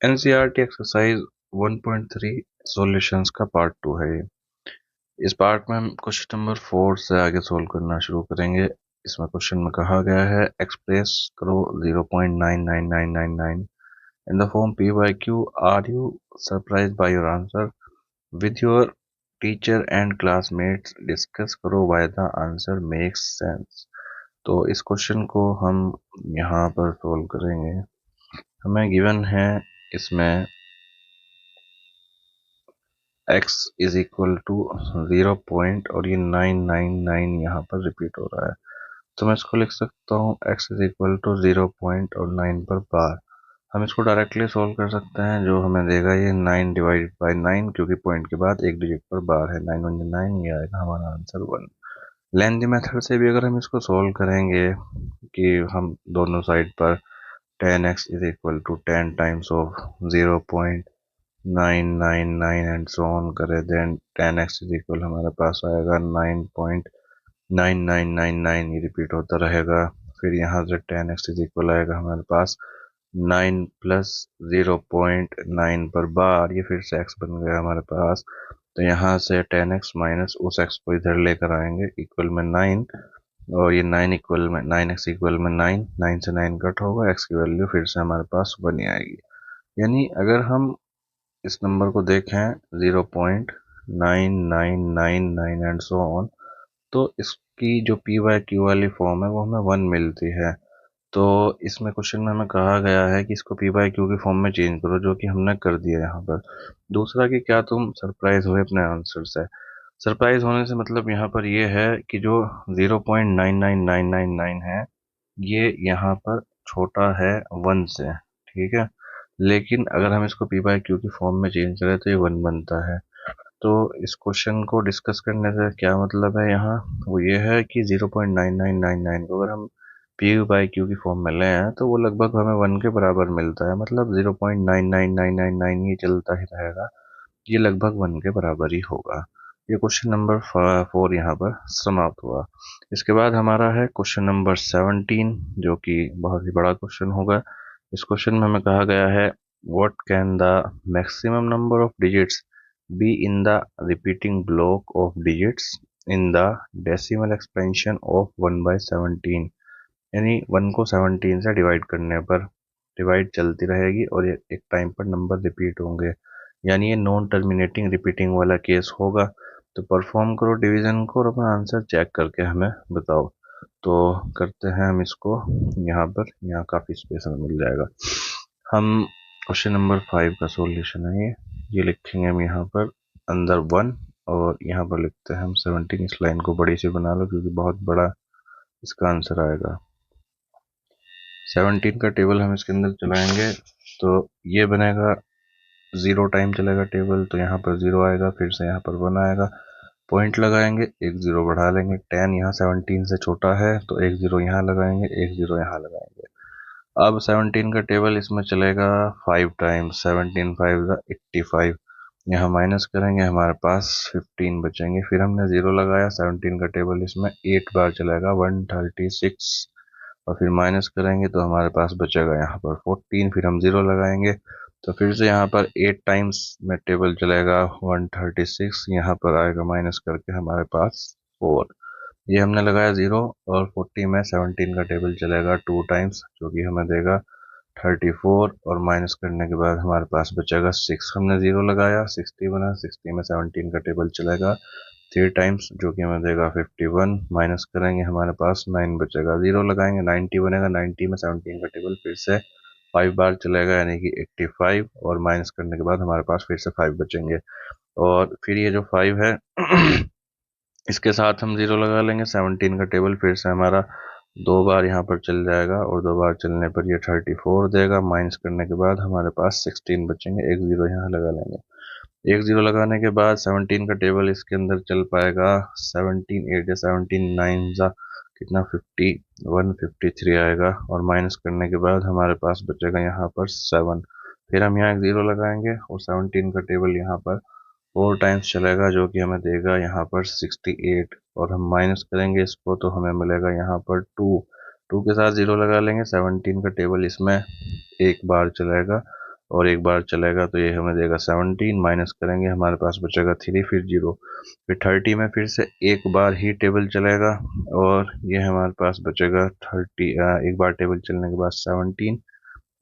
NCERT exercise 1.3 solutions का part 2 है ये। इस पार्ट में हम क्वेश्चन नंबर 4 से आगे सोल्व करना शुरू करेंगे। इसमें क्वेश्चन में कहा गया है एक्सप्रेस करो 0.99999 in the form P by Q. Are you surprise by your answer? With your teacher and classmates discuss करो why the answer makes sense. तो इस क्वेश्चन को हम यहाँ पर सोल्व करेंगे। हमें गिवन है इसमें x is equal to 0 point और ये 999 यहाँ पर रिपीट हो रहा है। तो मैं इसको लिख सकता हूँ x is equal to 0 point और 9 पर बार। हम इसको डायरेक्टली सोल्व कर सकते हैं, जो हमें देगा ये 9 डिवाइडेड बाई 9, क्योंकि पॉइंट के बाद एक डिजिट पर बार है। 9 1 9, ये आएगा हमारा आंसर 1। लेंथ मेथड से भी अगर हम इसको सोल्व करेंगे कि हम दोनों साइड पर 10x is equal to 10 times of 0.999 and so on करें, देन 10x इज इक्वल हमारे पास आएगा 9.9999, ये रिपीट होता रहेगा। फिर यहाँ से 10x इज इक्वल आएगा हमारे पास 9 प्लस 0.9 पर बार, ये फिर से x बन गया हमारे पास। तो यहाँ से 10x माइनस उस x को इधर लेकर आएंगे इक्वल में 9, और ये 9 इक्वल में 9x इक्वल में 9, 9 से 9 कट होगा, x की वैल्यू फिर से हमारे पास 1 ही आएगी। यानी अगर हम इस नंबर को देखें 0.9999 एंड सो ऑन, तो इसकी जो पी वाई क्यू वाली फॉर्म है वो हमें 1 मिलती है। तो इसमें क्वेश्चन में हमें कहा गया है कि इसको पी बाई क्यू की फॉर्म में चेंज करो, जो कि हमने कर दिया यहाँ पर। दूसरा कि क्या तुम सरप्राइज हुए अपने आंसर से? सरप्राइज होने से मतलब यहाँ पर ये है कि जो 0.99999 है ये यहाँ पर छोटा है 1 से, ठीक है। लेकिन अगर हम इसको पी बाई क्यू की फॉर्म में चेंज करें तो ये 1 बनता है। तो इस क्वेश्चन को डिस्कस करने से क्या मतलब है यहाँ, वो ये है कि 0.9999 को अगर हम पी बाई क्यू की फॉर्म में लें हैं तो वो लगभग हमें 1 के बराबर मिलता है। मतलब 0.99999 ये चलता ही रहेगा, ये लगभग 1 के बराबर ही होगा। ये क्वेश्चन नंबर 4 यहाँ पर समाप्त हुआ। इसके बाद हमारा है क्वेश्चन नंबर 17, जो कि बहुत ही बड़ा क्वेश्चन होगा। इस क्वेश्चन में हमें कहा गया है what can the maximum number of digits be in the repeating block of digits in the decimal expansion of 1/17। यानी 1 को 17 से डिवाइड करने पर डिवाइड चलती रहेगी और ये एक टाइम पर नंबर रिपीट होंगे, यानी ये नॉन टर्मिनेटिंग रिपीटिंग वाला केस होगा। तो परफॉर्म करो डिवीजन को और अपना आंसर चेक करके हमें बताओ। तो करते हैं हम इसको, यहाँ पर यहाँ काफ़ी स्पेस हमें मिल जाएगा। हम क्वेश्चन नंबर 5 का सॉल्यूशन है ये लिखेंगे हम यहाँ पर अंदर 1, और यहाँ पर लिखते हैं हम 17। इस लाइन को बड़ी सी बना लो क्योंकि बहुत बड़ा इसका आंसर आएगा। 17 का टेबल हम इसके अंदर चलाएंगे तो ये बनेगा 0 टाइम चलेगा टेबल, तो यहाँ पर 0 आएगा, फिर से यहाँ पर 1 आएगा, पॉइंट लगाएंगे, एक 0 बढ़ा लेंगे। 10 यहाँ 17 से छोटा है तो एक 0 यहाँ लगाएंगे, एक 0 यहाँ लगाएंगे। अब 17 का टेबल इसमें चलेगा 5 टाइम्स, 17 5 85, यहाँ माइनस करेंगे हमारे पास 15 बचेंगे। फिर हमने 0 लगाया, 17 का टेबल इसमें 8 बार चलेगा 136, और फिर माइनस करेंगे तो हमारे पास बचेगा यहाँ पर 14। फिर हम 0 लगाएंगे तो फिर से यहाँ पर 8 टाइम्स में टेबल चलेगा 136, यहाँ पर आएगा माइनस करके हमारे पास 4। ये हमने लगाया 0, और 40 में 17 का टेबल चलेगा 2 टाइम्स, जो कि हमें देगा 34, और माइनस करने के बाद हमारे पास बचेगा 6। हमने 0 लगाया, 60 बना, 60 में 17 का टेबल चलेगा 3 टाइम्स, जो कि हमें देगा 51, माइनस करेंगे हमारे पास 9 बचेगा। 0 लगाएंगे 90 बनेगा, 90 में 17 का टेबल फिर से 5 बार चलेगा, यानी कि 85, और माइनस करने के बाद हमारे पास फिर से 5 बचेंगे। और फिर ये जो 5 है इसके साथ हम 0 लगा लेंगे, 17 का टेबल फिर से हमारा 2 बार यहाँ पर चल जाएगा, और 2 बार चलने पर ये 34 देगा। माइनस करने के बाद हमारे पास 16 बचेंगे, एक 0 यहाँ लगा लेंगे। एक 0 लगाने के बाद 17 का टेबल इसके अंदर चल पाएगा। 17 8 या 17 9 जा कितना 51 53 आएगा, और माइनस करने के बाद हमारे पास बचेगा यहाँ पर 7। फिर हम यहाँ एक 0 लगाएंगे, और 17 का टेबल यहाँ पर 4 टाइम्स चलेगा, जो कि हमें देगा यहाँ पर 68, और हम माइनस करेंगे इसको तो हमें मिलेगा यहाँ पर 2। 2 के साथ 0 लगा लेंगे, 17 का टेबल इसमें एक बार चलेगा, और एक बार चलेगा तो ये हमें देगा 17, माइनस करेंगे हमारे पास बचेगा 3, फिर 0, फिर 30 में फिर से एक बार ही टेबल चलेगा और ये हमारे पास बचेगा 30, एक बार टेबल चलने के बाद 17,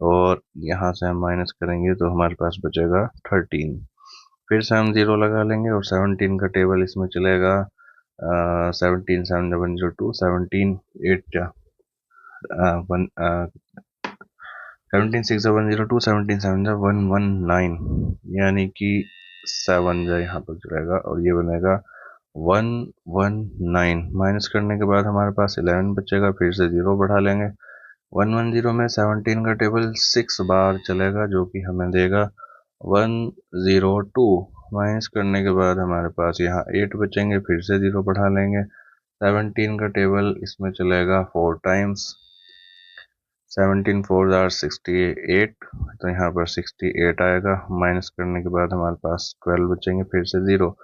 और यहाँ से हम माइनस करेंगे तो हमारे पास बचेगा 13, फिर से हम 0 लगा लेंगे और 17 का टेबल इसमें चलेगा 17 7 7 0 2, 17 8 1 17 6 7 0 2, 17 7 1 1 9, यानी कि 7 जो यहाँ पर जुड़ेगा और ये बनेगा 1 1 9। माइनस करने के बाद हमारे पास 11 बचेगा, फिर से 0 बढ़ा लेंगे। 1 1 0 में 17 का टेबल 6 बार चलेगा जो कि हमें देगा 1 0 2। माइनस करने के बाद हमारे पास यहाँ 8 बचेंगे, फिर से 0 बढ़ा लेंगे। 17 का टेबल इसमें चलेगा 4 टाइम्स, 17 4 आर 68, तो यहाँ पर 68 आएगा। माइनस करने के बाद हमारे पास 12 बचेंगे, फिर से 0।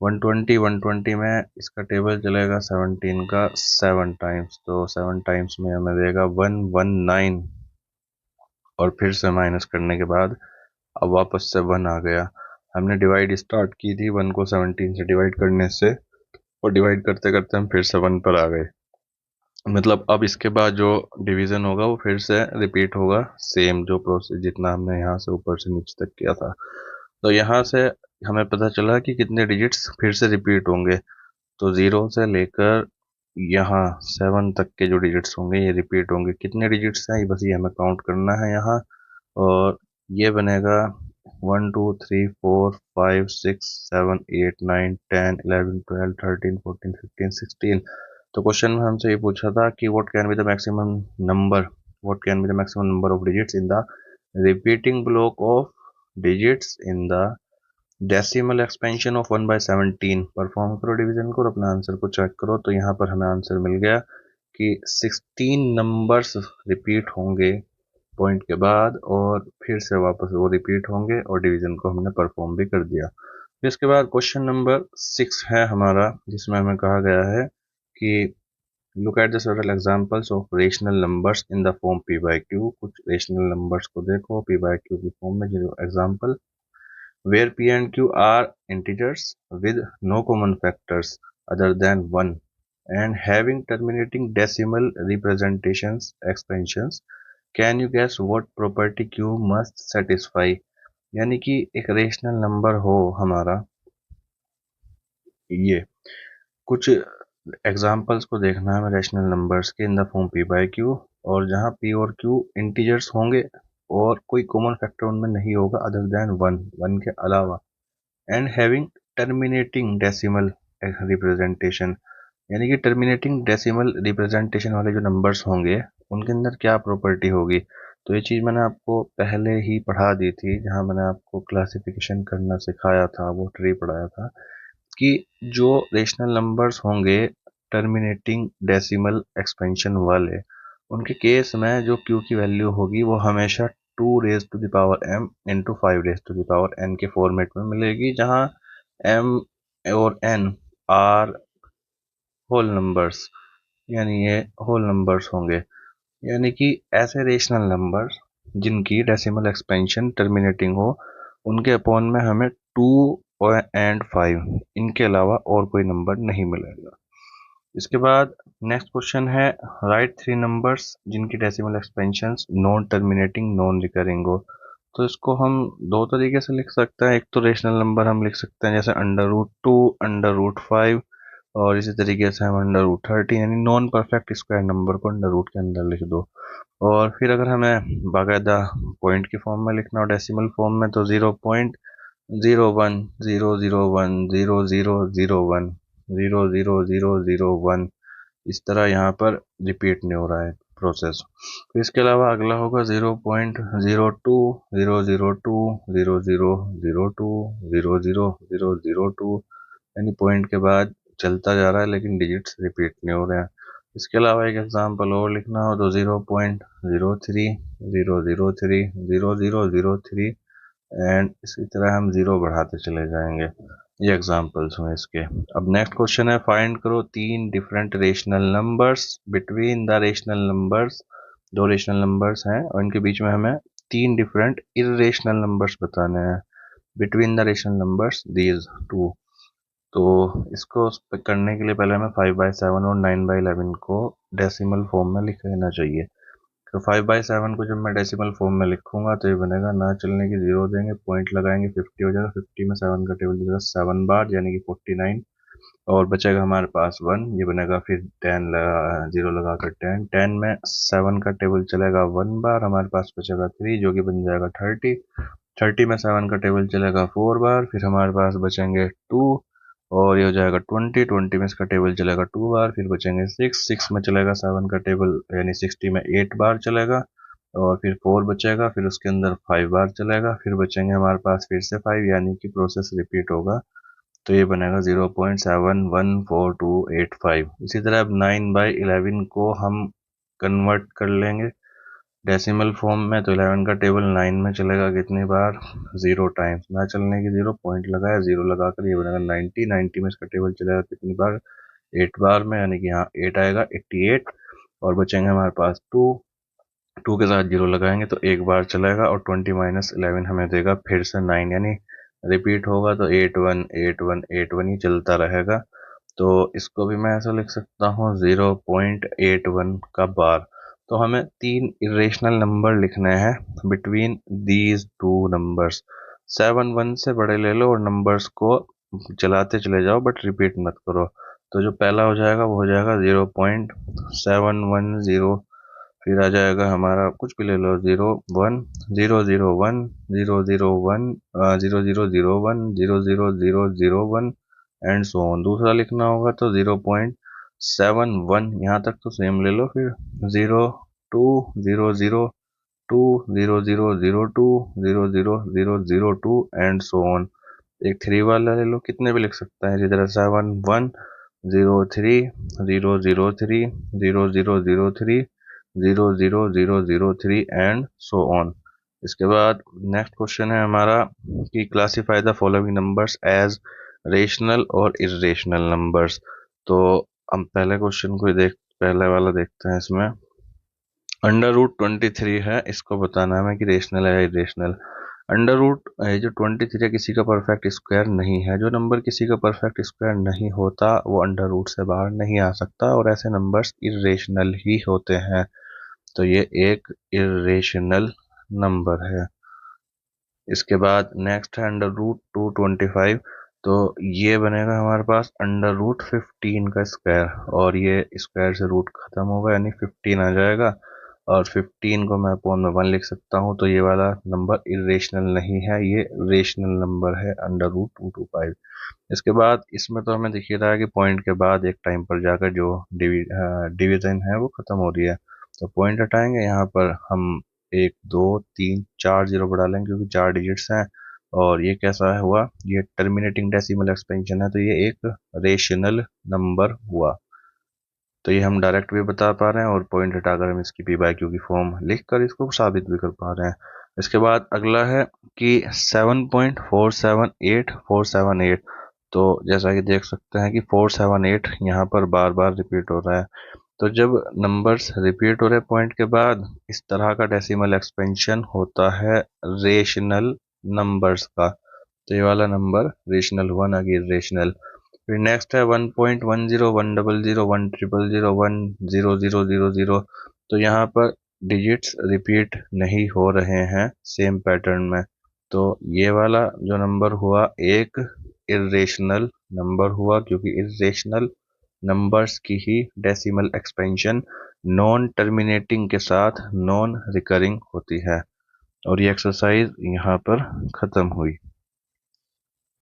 120 में इसका टेबल चलेगा 17 का 7 टाइम्स, तो 7 टाइम्स में हमें देगा 119, और फिर से माइनस करने के बाद अब वापस से 1 आ गया। हमने डिवाइड स्टार्ट की थी 1 को 17 से डिवाइड करने से, और डिवाइड करते करते हम फिर से 1 पर आ गए। मतलब अब इसके बाद जो डिवीजन होगा वो फिर से रिपीट होगा, सेम जो प्रोसेस जितना हमने यहाँ से ऊपर से नीचे तक किया था। तो यहाँ से हमें पता चला कि कितने डिजिट्स फिर से रिपीट होंगे। तो 0 से लेकर यहाँ 7 तक के जो डिजिट्स होंगे ये रिपीट होंगे। कितने डिजिट्स हैं बस ये हमें काउंट करना है यहाँ, और ये बनेगा 1 2 3 4 5 6 7 8 9 10 11 12 13 14 15 16। तो क्वेश्चन में हमसे ये पूछा था कि what can be the maximum number, what can be the maximum number of digits in the repeating block of digits in the decimal expansion of 1/17। Perform करो डिवीजन को और अपना आंसर को चेक करो। तो यहाँ पर हमें आंसर मिल गया कि 16 नंबर्स रिपीट होंगे पॉइंट के बाद, और फिर से वापस वो रिपीट होंगे, और डिवीजन को हमने परफॉर्म भी कर दिया। इसके बाद क्वेश्चन नंबर 6 है हमारा, जिसमें हमें कहा गया है कि look at the several examples of rational numbers in the form p by q। कुछ रेशनल नंबर्स को देखो p by q की फॉर्म में, जो example where p and q are integers with no common factors other than 1 and having terminating decimal representations expansions, can you guess what property q must satisfy। यानी कि एक rational number हो हमारा, ये कुछ एग्जाम्पल्स को देखना है रेशनल नंबर्स के इन the form p by q, और जहाँ p और q इंटीजर्स होंगे और कोई कॉमन फैक्टर उनमें नहीं होगा अदर देन 1 के अलावा, and having terminating decimal representation, यानी कि टर्मिनेटिंग डेसिमल रिप्रेजेंटेशन वाले जो नंबर्स होंगे उनके अंदर क्या प्रॉपर्टी होगी। तो ये चीज़ मैंने आपको पहले ही पढ़ा दी थी, जहाँ मैंने आपको क्लासिफिकेशन करना सिखाया था, वो ट्री पढ़ाया था कि जो रेशनल नंबर्स होंगे टर्मिनेटिंग डेसिमल एक्सपेंशन वाले, उनके केस में जो q की वैल्यू होगी वो हमेशा 2 raise to the power m into 5 raise to the power n के फॉर्मेट में मिलेगी, जहां m और n आर होल नंबर्स, यानी ये होल नंबर्स होंगे। यानी कि ऐसे रेशनल नंबर्स जिनकी डेसिमल एक्सपेंशन टर्मिनेटिंग हो, उनके अपॉन में हमें 2 एंड 5 इनके अलावा और कोई नंबर नहीं मिलेगा। इसके बाद नेक्स्ट क्वेश्चन है राइट 3 नंबर्स जिनकी decimal expansions non terminating non recurring हो। तो इसको हम दो तरीके से लिख सकते हैं। एक तो रेशनल नंबर हम लिख सकते हैं जैसे √2 √5, और इसी तरीके से हम √30, यानी नॉन परफेक्ट स्क्वायर नंबर को अंडर रूट के अंदर लिख दो। और फिर अगर हमें बाकायदा पॉइंट की फॉर्म में लिखना हो डेसिमल फॉर्म में, तो 0.01 0.0001 इस तरह यहाँ पर रिपीट नहीं हो रहा है प्रोसेस। तो इसके अलावा अगला होगा 0.02 0.002 यानी पॉइंट के बाद चलता जा रहा है लेकिन डिजिट्स रिपीट नहीं हो रहे हैं। इसके अलावा एक एग्जांपल और लिखना हो तो 0.03 003 0003, एंड इसी तरह हम 0 बढ़ाते चले जाएंगे। ये एग्जांपल्स हुए इसके। अब नेक्स्ट क्वेश्चन है फाइंड करो 3 different rational numbers between the rational numbers. दो रेशनल नंबर्स हैं और इनके बीच में हमें 3 डिफरेंट इरेशनल नंबर्स बताने हैं between the rational numbers these two. तो इसको करने के लिए पहले हमें 5/7 और 9/11 को डेसिमल फॉर्म में लिख लेना चाहिए। तो 5/7 को जब मैं डेसिमल फॉर्म में लिखूंगा तो ये बनेगा, ना चलने की 0 देंगे, पॉइंट लगाएंगे, 50 हो जाएगा, 50 में 7 का टेबल देगा 7 बार यानी कि 49, और बचेगा हमारे पास 1, ये बनेगा, फिर 10 लगा 0 लगाकर 10, 10 में 7 का टेबल चलेगा 1 बार, हमारे पास बचेगा 3 जो कि बन जाएगा 30, 30 में 7 का टेबल चलेगा 4 बार, फिर हमारे पास बचेंगे 2 और ये हो जाएगा 20, 20 में इसका टेबल चलेगा 2 बार, फिर बचेंगे 6, 6 में चलेगा 7 का टेबल यानी 60 में 8 बार चलेगा, और फिर 4 बचेगा, फिर उसके अंदर 5 बार चलेगा, फिर बचेंगे हमारे पास फिर से 5 यानी कि प्रोसेस रिपीट होगा। तो ये बनेगा 0.714285। इसी तरह अब 9/11 को हम कन्वर्ट कर लेंगे डेसिमल फॉर्म में। तो 11 का टेबल 9 में चलेगा कितनी बार, 0 टाइम्स, ना चलने की 0, पॉइंट लगाया, 0 लगाकर ये बनेगा 90, 90 में इसका टेबल चलेगा कितनी बार, 8 बार में, यानी कि यहाँ 8 आएगा, 88, और बचेंगे हमारे पास 2, 2 के साथ 0 लगाएंगे तो एक बार चलेगा, और 20 - 11 हमें देगा फिर से 9, यानी रिपीट होगा, तो 81 81 81 ही चलता रहेगा। तो इसको भी मैं ऐसा लिख सकता हूँ 0.81 का बार। तो हमें 3 इरेशनल नंबर लिखने हैं बिटवीन दीज टू नंबर्स। 7 1 से बड़े ले लो और नंबर्स को चलाते चले जाओ बट रिपीट मत करो। तो जो पहला हो जाएगा वो हो जाएगा 0.710, फिर आ जाएगा हमारा कुछ भी ले लो, 01 001 001 0001 00001 एंड सो ऑन। दूसरा लिखना होगा तो 0.71, यहाँ तक तो सेम ले लो, फिर 02 002 0002 00002 एंड सो ऑन। एक 3 वाला ले लो, कितने भी लिख सकते हैं इसी तरह, 7103 003 0003 00003 एंड सो ऑन। इसके बाद नेक्स्ट क्वेश्चन है हमारा कि classify the following numbers as rational और इरेशनल नंबर्स। तो हम पहले क्वेश्चन को पहले वाला देखते हैं। इसमें √23 है, इसको बताना है हमें कि रेशनल है या इरेशनल। अंडर रूट जो 23 है किसी का परफेक्ट स्क्वायर नहीं है। जो नंबर किसी का परफेक्ट स्क्वायर नहीं होता वो अंडर रूट से बाहर नहीं आ सकता, और ऐसे नंबर्स इरेशनल ही होते हैं। तो ये एक इरेशनल नंबर है। इसके बाद नेक्स्ट है √225। तो ये बनेगा हमारे पास √15 का स्क्वायर, और ये स्क्वायर से रूट खत्म होगा यानी 15 आ जाएगा, और 15 को मैं अपॉन में 1 लिख सकता हूँ। तो ये वाला नंबर इरेशनल नहीं है, ये रेशनल नंबर है √225। इसके बाद इसमें तो हमें दिख ही रहा है कि पॉइंट के बाद एक टाइम पर जाकर जो डिवीजन है वो खत्म हो रही है। तो पॉइंट हटाएंगे, यहाँ पर हम 1 2 3 4 0 बढ़ा लेंगे क्योंकि 4 डिजिट्स हैं। और ये कैसा हुआ, ये टर्मिनेटिंग डेसिमल एक्सपेंशन है, तो ये एक रेशनल नंबर हुआ। तो ये हम डायरेक्ट भी बता पा रहे हैं, और पॉइंट हटाकर हम इसकी p/q की फॉर्म लिखकर इसको साबित भी कर पा रहे हैं। इसके बाद अगला है कि 7.478478। तो जैसा कि देख सकते हैं कि 478 यहाँ पर बार बार रिपीट हो रहा है। तो जब नंबर्स रिपीट हो रहे पॉइंट के बाद, इस तरह का डेसिमल एक्सपेंशन होता है रेशनल नंबर्स का। तो ये वाला नंबर रेशनल हुआ, ना कि रेशनल। फिर नेक्स्ट है 1.10 100 100 10000। तो यहाँ पर डिजिट्स रिपीट नहीं हो रहे हैं सेम पैटर्न में। तो ये वाला जो नंबर हुआ एक इरेशनल नंबर हुआ, क्योंकि इरेशनल नंबर्स की ही डेसिमल एक्सपेंशन नॉन टर्मिनेटिंग के साथ नॉन रिकरिंग होती है। और ये एक्सरसाइज यहाँ पर खत्म हुई।